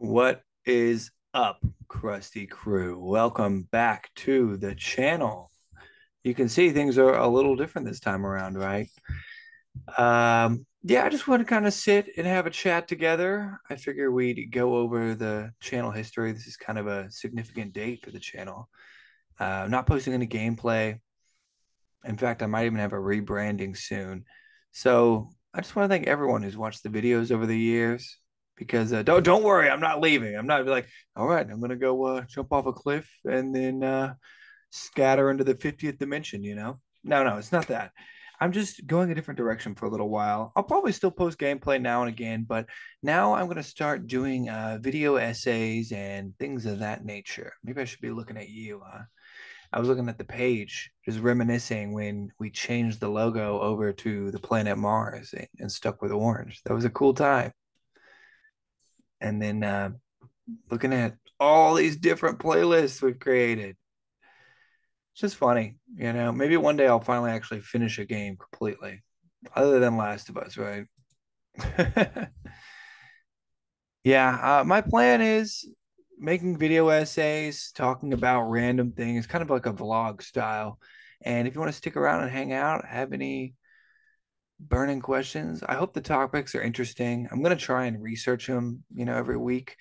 What is up, Krusty Crew? Welcome back to the channel. You can see things are a little different this time around, right? Yeah, I just want to kind of sit and have a chat together. I figure we'd go over the channel history. This is kind of a significant date for the channel. I'm not posting any gameplay. In fact, I might even have a rebranding soon. So I just want to thank everyone who's watched the videos over the years. Because don't worry, I'm not leaving. I'm not like, all right, I'm gonna go jump off a cliff and then scatter into the 50th dimension. No, it's not that. I'm just going a different direction for a little while. I'll probably still post gameplay now and again, but now I'm gonna start doing video essays and things of that nature. Maybe I should be looking at you. I was looking at the page, just reminiscing when we changed the logo over to the planet Mars and stuck with orange. That was a cool time. And then looking at all these different playlists we've created. It's just funny, Maybe one day I'll finally actually finish a game completely, other than Last of Us, right? Yeah, my plan is making video essays, talking about random things, kind of like a vlog style. And if you want to stick around and hang out, have any burning questions, I hope the topics are interesting. I'm going to try and research them, every week.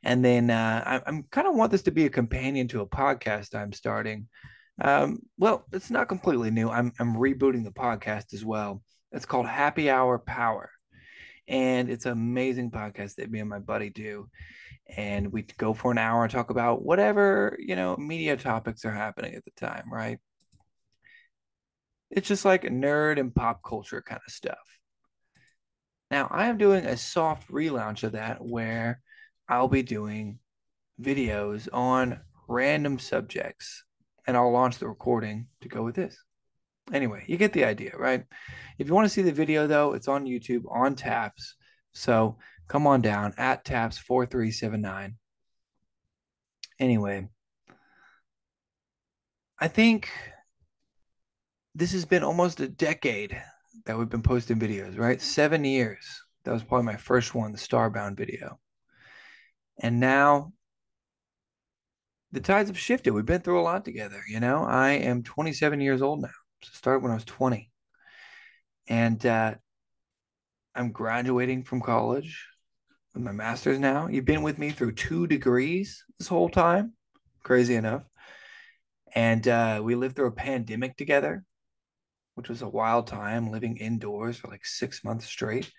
And then I'm kind of want this to be a companion to a podcast I'm starting. Well, it's not completely new. I'm rebooting the podcast as well. It's called Happy Hour Power, and it's an amazing podcast that me and my buddy do. And we go for an hour and talk about whatever media topics are happening at the time, right? It's just like nerd and pop culture kind of stuff. Now, I am doing a soft relaunch of that where I'll be doing videos on random subjects, and I'll launch the recording to go with this. Anyway, you get the idea, right? If you want to see the video, though, it's on YouTube on Taps. So come on down at Taps4379. Anyway, I think this has been almost a decade that we've been posting videos, right? 7 years. That was probably my first one, the Starbound video. And now the tides have shifted. We've been through a lot together. I am 27 years old now. So started when I was 20. And I'm graduating from college with my master's now. You've been with me through 2 degrees this whole time. Crazy enough. And we lived through a pandemic together, which was a wild time, living indoors for like 6 months straight.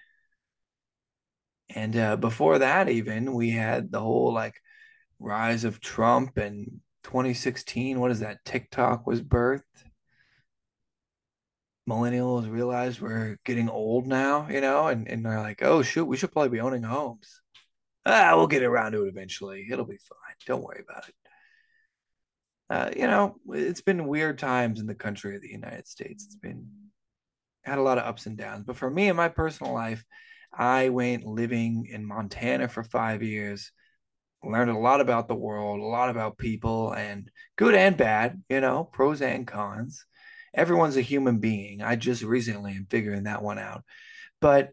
And before that, even, we had the whole like rise of Trump and 2016. What is that? TikTok was birthed. Millennials realized we're getting old now, and they're like, oh, shoot, we should probably be owning homes. We'll get around to it eventually. It'll be fine. Don't worry about it. It's been weird times in the country of the United States. It's been had a lot of ups and downs. But for me in my personal life, I went living in Montana for 5 years, learned a lot about the world, a lot about people, and good and bad, pros and cons. Everyone's a human being. I just recently am figuring that one out. But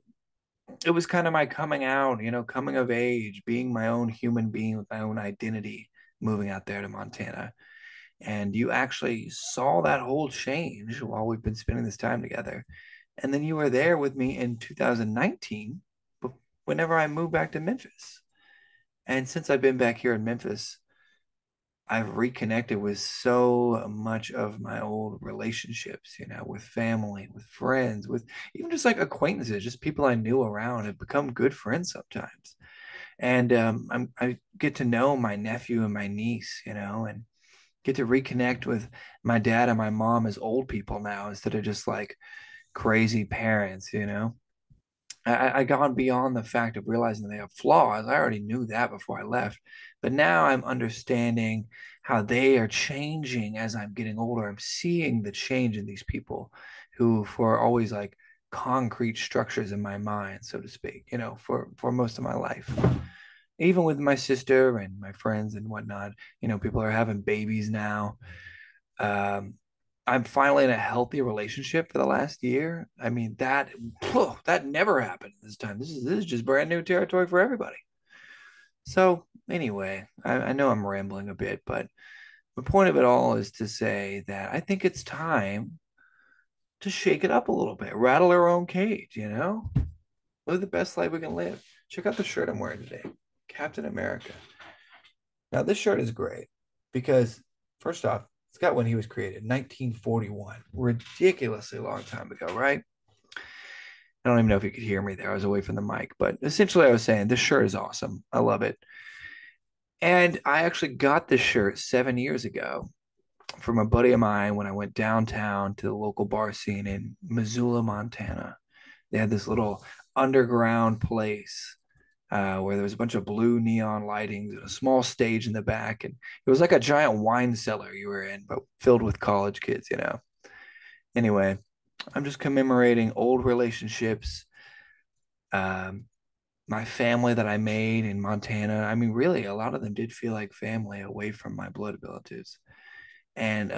it was kind of my coming out, coming of age, being my own human being with my own identity, moving out there to Montana. And you actually saw that whole change while we've been spending this time together. And then you were there with me in 2019, whenever I moved back to Memphis. And since I've been back here in Memphis, I've reconnected with so much of my old relationships, with family, with friends, with even just like acquaintances, just people I knew around have become good friends sometimes. And I get to know my nephew and my niece, and get to reconnect with my dad and my mom as old people now instead of just like crazy parents. I gone beyond the fact of realizing they have flaws. I already knew that before I left, but now I'm understanding how they are changing as I'm getting older. I'm seeing the change in these people who, for always like concrete structures in my mind, so to speak, for most of my life. Even with my sister and my friends and whatnot, people are having babies now. Um, I'm finally in a healthy relationship for the last year. I mean, that never happened this time. This is just brand new territory for everybody. So anyway, I know I'm rambling a bit, but the point of it all is to say that I think it's time to shake it up a little bit, rattle our own cage, live the best life we can live. Check out the shirt I'm wearing today, Captain America. Now, this shirt is great because, first off, it's got when he was created, 1941, ridiculously long time ago, right? I don't even know if you could hear me there. I was away from the mic, but essentially, I was saying this shirt is awesome. I love it. And I actually got this shirt 7 years ago from a buddy of mine when I went downtown to the local bar scene in Missoula, Montana. They had this little underground place where there was a bunch of blue neon lightings and a small stage in the back. And it was like a giant wine cellar you were in, but filled with college kids. Anyway, I'm just commemorating old relationships, um, my family that I made in Montana. I mean, really, a lot of them did feel like family away from my blood relatives. And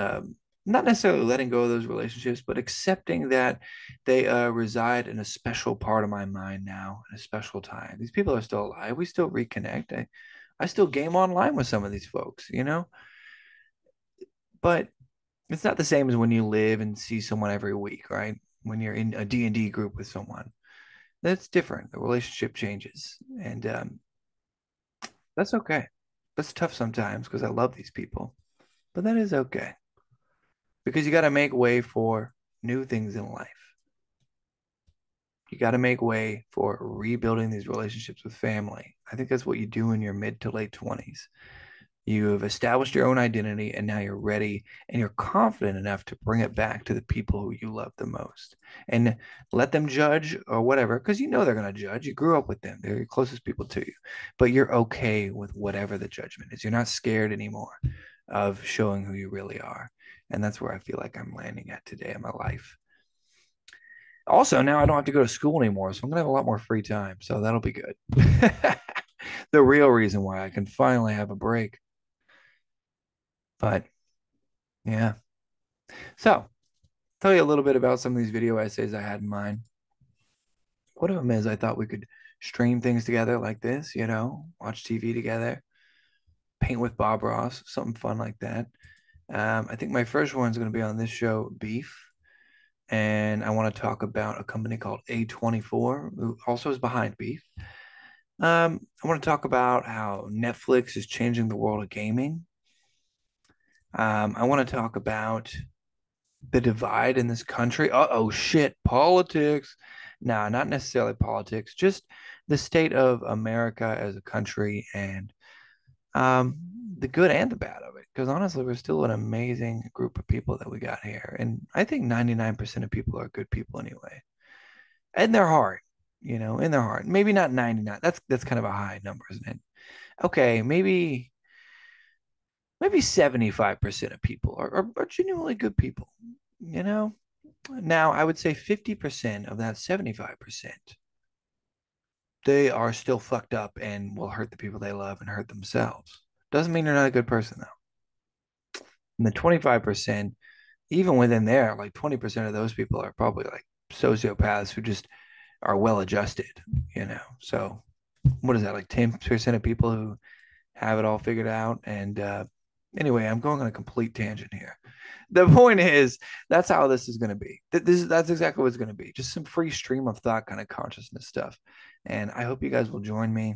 not necessarily letting go of those relationships, but accepting that they reside in a special part of my mind now, in a special time. These people are still alive. We still reconnect. I still game online with some of these folks, but it's not the same as when you live and see someone every week, right? When you're in a D&D group with someone, that's different. The relationship changes, and that's okay. That's tough sometimes because I love these people, but that is okay because you got to make way for new things in life. You got to make way for rebuilding these relationships with family. I think that's what you do in your mid to late 20s. You have established your own identity and now you're ready and you're confident enough to bring it back to the people who you love the most and let them judge or whatever, because you know they're going to judge. You grew up with them, they're your closest people to you, but you're okay with whatever the judgment is. You're not scared anymore of showing who you really are. And that's where I feel like I'm landing at today in my life. Also, now I don't have to go to school anymore, so I'm gonna have a lot more free time. So that'll be good. The real reason why I can finally have a break. But yeah. So tell you a little bit about some of these video essays I had in mind. One of them is I thought we could stream things together like this, watch TV together, paint with Bob Ross, something fun like that. I think my first one's going to be on this show, Beef. And I want to talk about a company called A24, who also is behind Beef. I want to talk about how Netflix is changing the world of gaming. I want to talk about the divide in this country. Uh-oh, shit, politics. No, not necessarily politics, just the state of America as a country and um, the good and the bad of it. Because honestly, we're still an amazing group of people that we got here. And I think 99% of people are good people anyway. In their heart, in their heart. Maybe not 99. That's kind of a high number, isn't it? Okay, maybe 75% of people are genuinely good people, you know? Now, I would say 50% of that 75%, they are still fucked up and will hurt the people they love and hurt themselves. Doesn't mean you're not a good person, though. And the 25%, even within there, like 20% of those people are probably like sociopaths who just are well adjusted. So, what is that, like 10% of people who have it all figured out? And anyway, I'm going on a complete tangent here. The point is, that's how this is going to be. That's exactly what it's going to be. Just some free stream of thought kind of consciousness stuff. And I hope you guys will join me.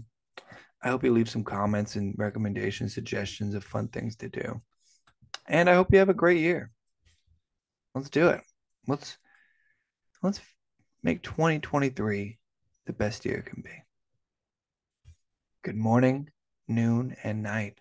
I hope you leave some comments and recommendations, suggestions of fun things to do. And I hope you have a great year. Let's do it. Let's let's make 2023 the best year it can be. Good morning, noon, and night.